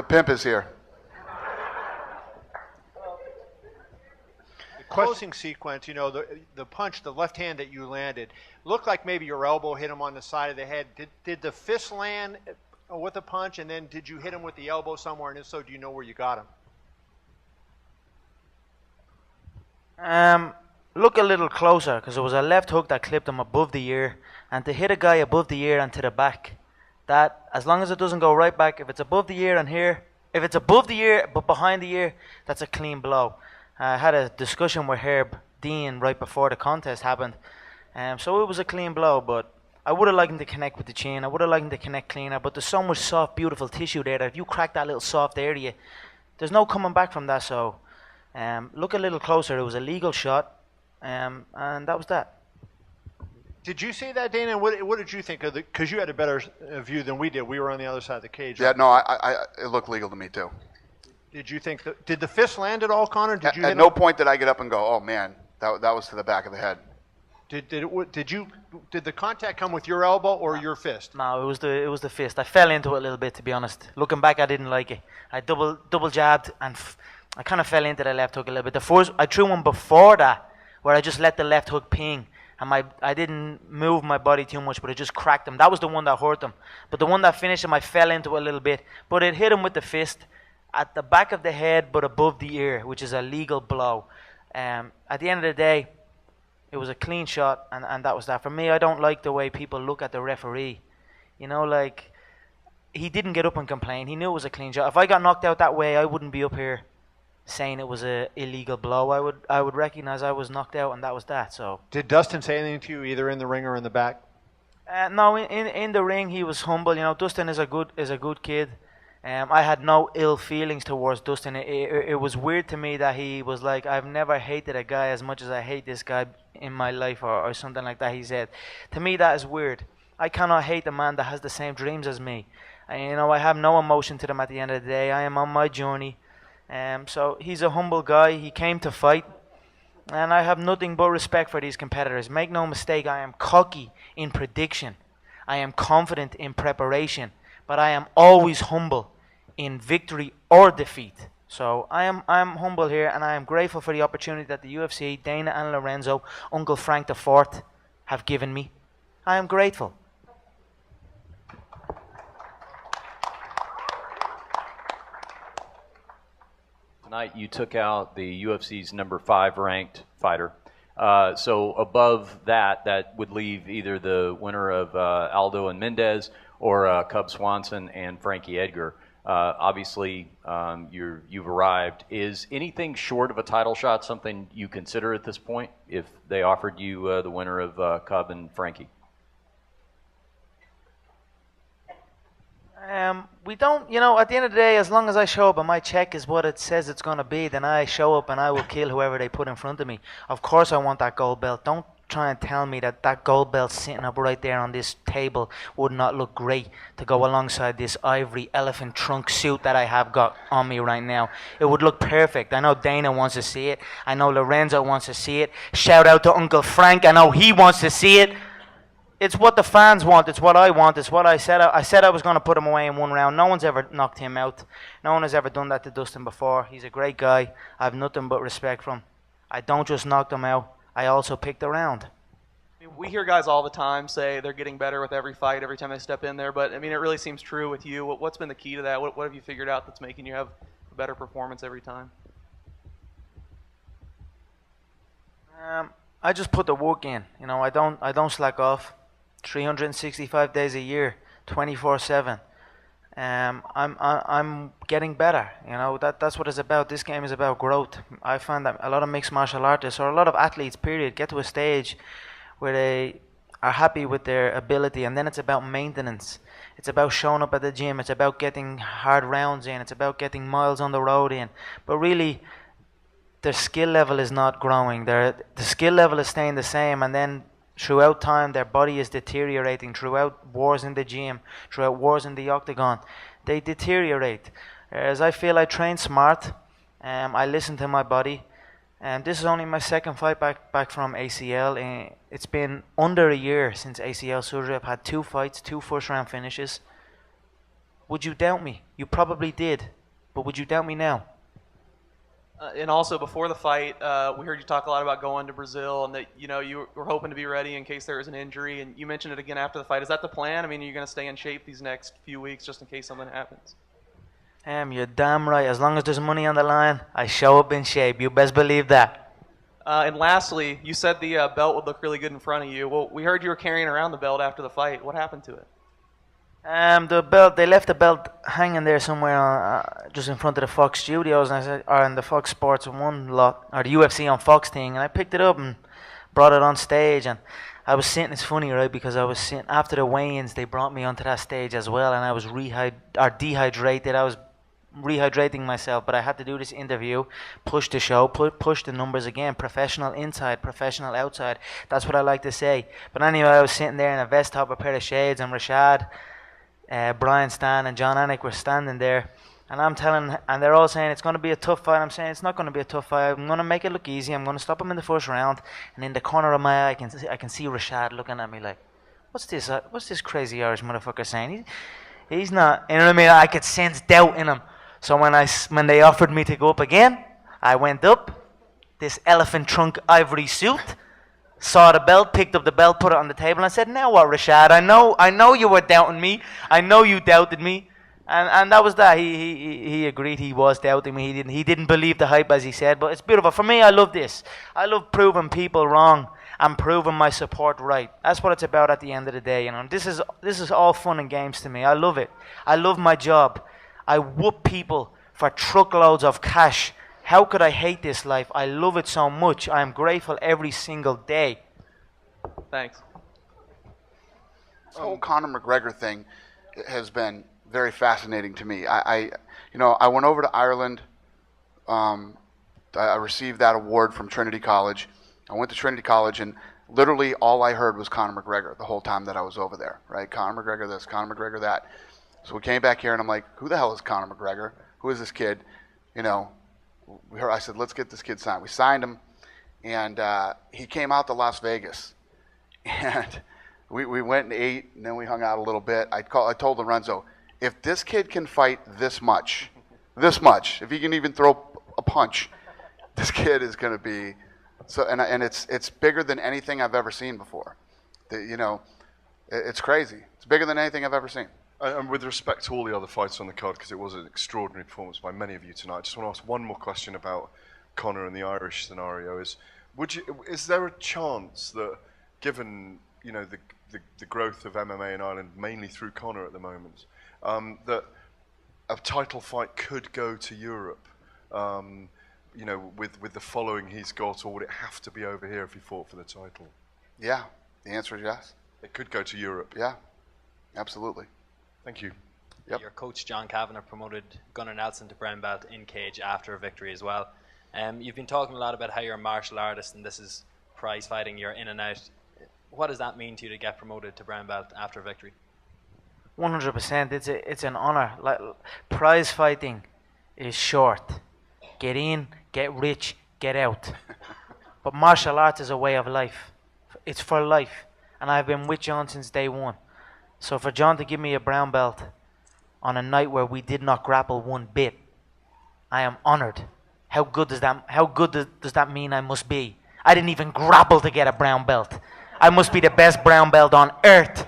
pimp is here. Closing sequence, the punch, the left hand that you landed, looked like maybe your elbow hit him on the side of the head. Did the fist land with a punch, and then did you hit him with the elbow somewhere, and if so, do you know where you got him? Look a little closer, because it was a left hook that clipped him above the ear, and to hit a guy above the ear and to the back, that, as long as it doesn't go right back, if it's above the ear and here, if it's above the ear but behind the ear, that's a clean blow. I had a discussion with Herb Dean right before the contest happened. So it was a clean blow, but I would have liked him to connect with the chin. I would have liked him to connect cleaner, but there's so much soft, beautiful tissue there that if you crack that little soft area, there's no coming back from that. So look a little closer. It was a legal shot, and that was that. Did you see that, Dana? What did you think of it? Because you had a better view than we did. We were on the other side of the cage. Yeah, no, it looked legal to me too. Did you think did the fist land at all, Conor? At no point did I get up and go, "Oh man, that was to the back of the head." Did the contact come with your elbow or your fist? No, it was the fist. I fell into it a little bit, to be honest. Looking back, I didn't like it. I double jabbed and I kind of fell into the left hook a little bit. The first I threw one before that where I just let the left hook ping and I didn't move my body too much, but it just cracked him. That was the one that hurt him. But the one that finished him, I fell into it a little bit, but it hit him with the fist at the back of the head but above the ear, which is a legal blow. At the end of the day, it was a clean shot, and that was that. For me, I don't like the way people look at the referee. Like, he didn't get up and complain. He knew it was a clean shot. If I got knocked out that way, I wouldn't be up here saying it was a illegal blow. I would recognize I was knocked out, and that was that. So did Dustin say anything to you, either in the ring or in the back? No, in the ring he was humble. Dustin is a good kid. I had no ill feelings towards Dustin. It was weird to me that he was like, I've never hated a guy as much as I hate this guy in my life, or something like that, he said. To me, that is weird. I cannot hate a man that has the same dreams as me. I have no emotion to them at the end of the day. I am on my journey. So he's a humble guy. He came to fight. And I have nothing but respect for these competitors. Make no mistake, I am cocky in prediction. I am confident in preparation. But I am always humble in victory or defeat. So I am humble here, and I am grateful for the opportunity that the UFC, Dana and Lorenzo, Uncle Frank IV have given me. I am grateful. Tonight you took out the UFC's number 5 ranked fighter. So above that would leave either the winner of Aldo and Mendez or Cub Swanson and Frankie Edgar. Obviously, you've arrived. Is anything short of a title shot something you consider at this point if they offered you the winner of Cub and Frankie? We don't, at the end of the day, as long as I show up and my check is what it says it's going to be, then I show up and I will kill whoever they put in front of me. Of course I want that gold belt. Don't try and tell me that gold belt sitting up right there on this table would not look great to go alongside this ivory elephant trunk suit that I have got on me right now. It would look perfect. I know Dana wants to see it. I know Lorenzo wants to see it. Shout out to Uncle Frank. I know he wants to see it. It's what the fans want. It's what I want. It's what I said. I said I was going to put him away in one round. No one's ever knocked him out. No one has ever done that to Dustin before. He's a great guy. I have nothing but respect for him. I don't just knock him out. I also picked a round. We hear guys all the time say they're getting better with every fight, every time they step in there. But, it really seems true with you. What's been the key to that? What have you figured out that's making you have a better performance every time? I just put the work in. I don't slack off. 365 days a year, 24/7. I'm getting better. That's what it's about. This game is about growth. I find that a lot of mixed martial artists or a lot of athletes, period, get to a stage where they are happy with their ability, and then it's about maintenance. It's about showing up at the gym. It's about getting hard rounds in. It's about getting miles on the road in. But really, their skill level is not growing. The skill level is staying the same, and then throughout time, their body is deteriorating. Throughout wars in the gym, throughout wars in the octagon, they deteriorate. Whereas I feel I train smart. I listen to my body. And this is only my second fight back from ACL. It's been under a year since ACL surgery. I've had 2 fights, 2 first-round finishes. Would you doubt me? You probably did, but would you doubt me now? And also, before the fight, we heard you talk a lot about going to Brazil and that you were hoping to be ready in case there was an injury. And you mentioned it again after the fight. Is that the plan? I mean, are you going to stay in shape these next few weeks just in case something happens? You're damn right. As long as there's money on the line, I show up in shape. You best believe that. And lastly, you said the belt would look really good in front of you. Well, we heard you were carrying around the belt after the fight. What happened to it? The belt, they left the belt hanging there somewhere just in front of the Fox studios, and I said, or in the Fox Sports 1 lot, or the UFC on Fox thing, and I picked it up and brought it on stage, and I was sitting, it's funny, right, because I was sitting, after the weigh-ins, they brought me onto that stage as well, and I was dehydrated, I was rehydrating myself, but I had to do this interview, push the show, push the numbers again, professional inside, professional outside, that's what I like to say. But anyway, I was sitting there in a vest top, a pair of shades, and Rashad, Brian Stan and John Anik were standing there, and I'm telling, and they're all saying it's going to be a tough fight. I'm saying it's not going to be a tough fight. I'm going to make it look easy. I'm going to stop him in the first round, and in the corner of my eye, I can see Rashad looking at me like, what's this crazy Irish motherfucker saying? He's not, you know what I mean? I could sense doubt in him. So when they offered me to go up again, I went up, this elephant trunk ivory suit. Saw the belt, picked up the belt, put it on the table, and I said, "Now what, Rashad? I know you were doubting me. I know you doubted me." And that was that. He agreed he was doubting me. He didn't believe the hype, as he said. But it's beautiful. For me, I love this. I love proving people wrong and proving my support right. That's what it's about at the end of the day. This is all fun and games to me. I love it. I love my job. I whoop people for truckloads of cash. How could I hate this life? I love it so much. I am grateful every single day. Thanks. This whole Conor McGregor thing has been very fascinating to me. I went over to Ireland. I received that award from Trinity College. I went to Trinity College, and literally all I heard was Conor McGregor the whole time that I was over there. Right? Conor McGregor this, Conor McGregor that. So we came back here, and I'm like, who the hell is Conor McGregor? Who is this kid? I said, let's get this kid signed. We signed him, and he came out to Las Vegas, and we went and ate, and then we hung out a little bit. I told Lorenzo, if this kid can fight this much, if he can even throw a punch, this kid is going to be so. And it's bigger than anything I've ever seen before. It's crazy. It's bigger than anything I've ever seen. And with respect to all the other fights on the card, because it was an extraordinary performance by many of you tonight, I just want to ask one more question about Conor and the Irish scenario. Is there a chance that, given the growth of MMA in Ireland, mainly through Conor at the moment, that a title fight could go to Europe? With the following he's got, or would it have to be over here if he fought for the title? Yeah, the answer is yes. It could go to Europe. Yeah, absolutely. Thank you. Yep. Your coach John Kavanagh promoted Gunnar Nelson to brown belt in cage after a victory as well. You've been talking a lot about how you're a martial artist and this is prize fighting, you're in and out. What does that mean to you to get promoted to brown belt after a victory? 100%. It's an honor. Like, prize fighting is short. Get in, get rich, get out. But martial arts is a way of life. It's for life. And I've been with John since day one. So for John to give me a brown belt on a night where we did not grapple one bit, I am honored. How good does that mean I must be? I didn't even grapple to get a brown belt. I must be the best brown belt on earth.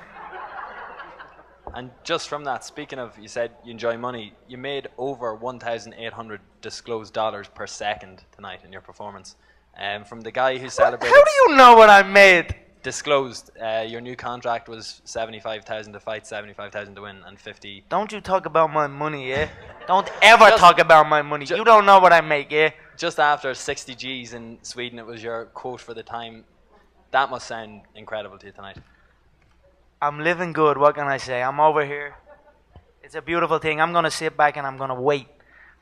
And just from that, speaking of, you said you enjoy money, you made over 1,800 disclosed dollars per second tonight in your performance. From the guy who celebrated... How do you know what I made? Disclosed, your new contract was 75,000 to fight, 75,000 to win, and 50. Don't you talk about my money, yeah? Don't ever talk about my money. You don't know what I make, yeah? Just after 60 G's in Sweden, it was your quote for the time. That must sound incredible to you tonight. I'm living good. What can I say? I'm over here. It's a beautiful thing. I'm gonna sit back and I'm gonna wait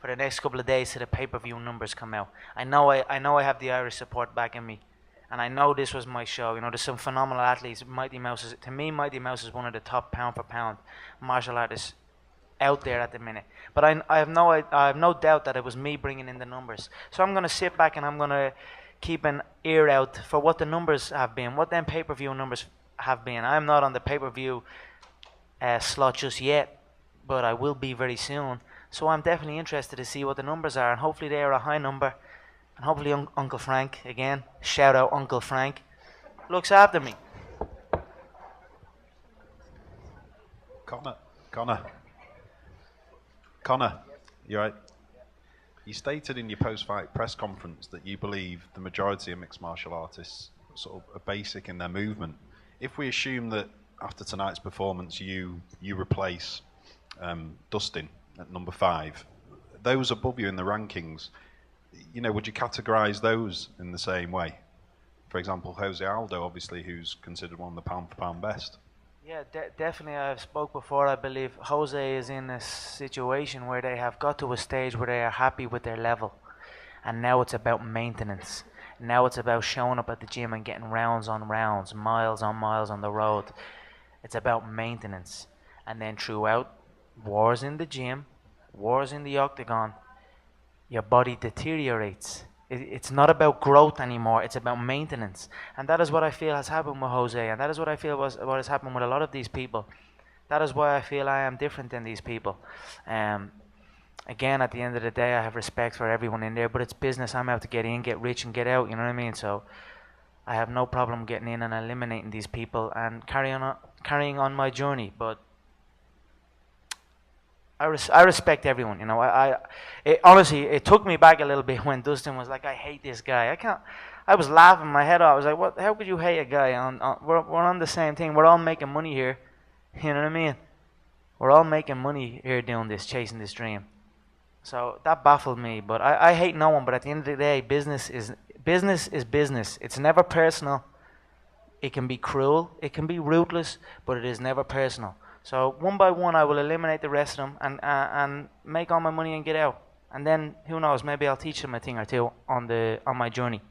for the next couple of days till the pay-per-view numbers come out. I know I have the Irish support backing me. And I know this was my show. There's some phenomenal athletes. Mighty Mouse to me, Mighty Mouse is one of the top pound for pound martial artists out there at the minute. But I have no doubt that it was me bringing in the numbers. So I'm gonna sit back and I'm gonna keep an ear out for what the numbers have been, what them pay-per-view numbers have been. I'm not on the pay-per-view slot just yet, but I will be very soon. So I'm definitely interested to see what the numbers are, and hopefully they are a high number. And hopefully Uncle Frank, again, shout out Uncle Frank, looks after me. Conor, you right? You stated in your post-fight press conference that you believe the majority of mixed martial artists sort of are basic in their movement. If we assume that after tonight's performance you replace Dustin at number 5, those above you in the rankings, you know, would you categorise those in the same way? For example, Jose Aldo, obviously, who's considered one of the pound-for-pound best. Yeah, definitely. I've spoke before. I believe Jose is in a situation where they have got to a stage where they are happy with their level, and now it's about maintenance. Now it's about showing up at the gym and getting rounds on rounds, miles on miles on the road. It's about maintenance, and then throughout wars in the gym, wars in the octagon, your body deteriorates. It's not about growth anymore. It's about maintenance. And that is what I feel has happened with Jose. And that is what I feel what has happened with a lot of these people. That is why I feel I am different than these people. Again, at the end of the day, I have respect for everyone in there. But it's business. I'm out to get in, get rich, and get out. You know what I mean? So I have no problem getting in and eliminating these people and carrying on my journey. But I respect everyone, you know. Honestly, it took me back a little bit when Dustin was like, "I hate this guy." I was laughing my head off. I was like, "What? How could you hate a guy? We're on the same thing. We're all making money here. You know what I mean? We're all making money here doing this, chasing this dream." So that baffled me. But I hate no one. But at the end of the day, business is business. It's never personal. It can be cruel. It can be ruthless. But it is never personal. So one by one, I will eliminate the rest of them and make all my money and get out. And then who knows? Maybe I'll teach them a thing or two on my journey.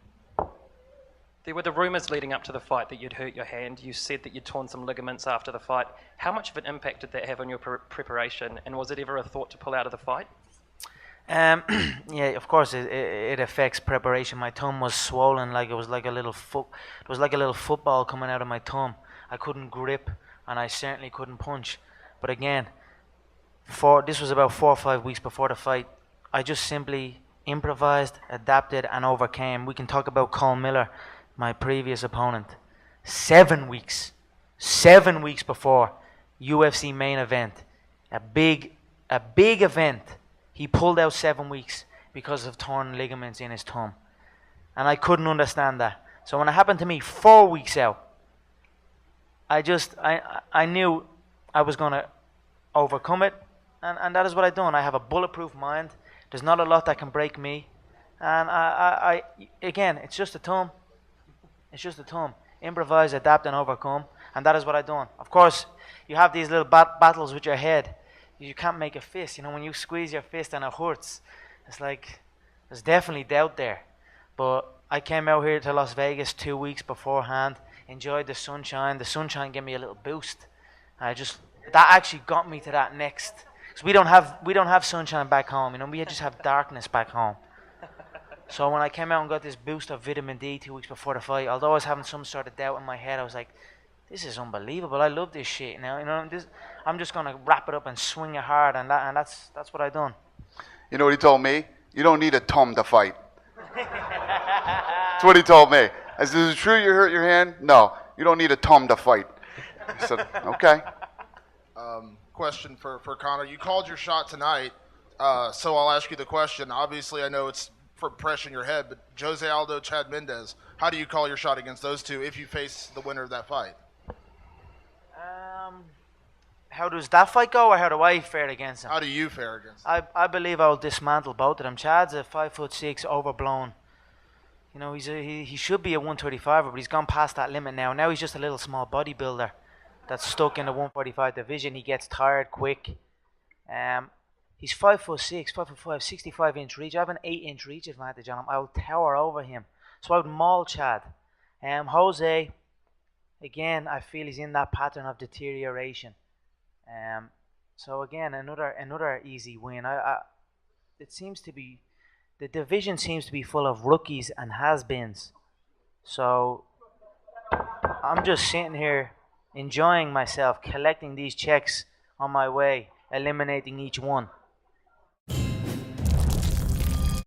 There were the rumours leading up to the fight that you'd hurt your hand. You said that you'd torn some ligaments after the fight. How much of an impact did that have on your preparation? And was it ever a thought to pull out of the fight? Yeah, of course it affects preparation. My thumb was swollen, like it was like a little football coming out of my thumb. I couldn't grip. And I certainly couldn't punch. But again, this was about 4 or 5 weeks before the fight. I just simply improvised, adapted, and overcame. We can talk about Cole Miller, my previous opponent. 7 weeks before UFC main event, a big event. He pulled out 7 weeks because of torn ligaments in his thumb, and I couldn't understand that. So when it happened to me 4 weeks out, I knew I was going to overcome it, and that is what I done. I have a bulletproof mind. There's not a lot that can break me, and again, it's just a thumb. It's just a thumb. Improvise, adapt, and overcome, and that is what I done. Of course, you have these little battles with your head. You can't make a fist. You know, when you squeeze your fist and it hurts, it's like there's definitely doubt there. But I came out here to Las Vegas 2 weeks beforehand. Enjoyed the sunshine. The sunshine gave me a little boost. That actually got me to that next. Because we don't have sunshine back home. You know, we just have darkness back home. So when I came out and got this boost of vitamin D 2 weeks before the fight, although I was having some sort of doubt in my head, I was like, "This is unbelievable. I love this shit." Now, you know, I'm just gonna wrap it up and swing it hard, and that's what I done. You know what he told me? You don't need a thumb to fight. That's what he told me. I said, "Is it true you hurt your hand?" "No, you don't need a thumb to fight." I said, "Okay." Question for Conor. You called your shot tonight, so I'll ask you the question. Obviously, I know it's for pressure in your head, but Jose Aldo, Chad Mendez, how do you call your shot against those two if you face the winner of that fight? How does that fight go, or how do I fare against him? How do you fare against him? I believe I will dismantle both of them. Chad's a 5'6", overblown. You know, he should be a 135er, but he's gone past that limit now. Now he's just a little small bodybuilder that's stuck in the 145 division. He gets tired quick. He's 5'6", 5'5", 65-inch reach. I have an 8-inch reach advantage on him. I will tower over him. So I would maul Chad. Jose, again, I feel he's in that pattern of deterioration. So again, another easy win. It seems to be. The division seems to be full of rookies and has-beens. So I'm just sitting here enjoying myself, collecting these checks on my way eliminating each one.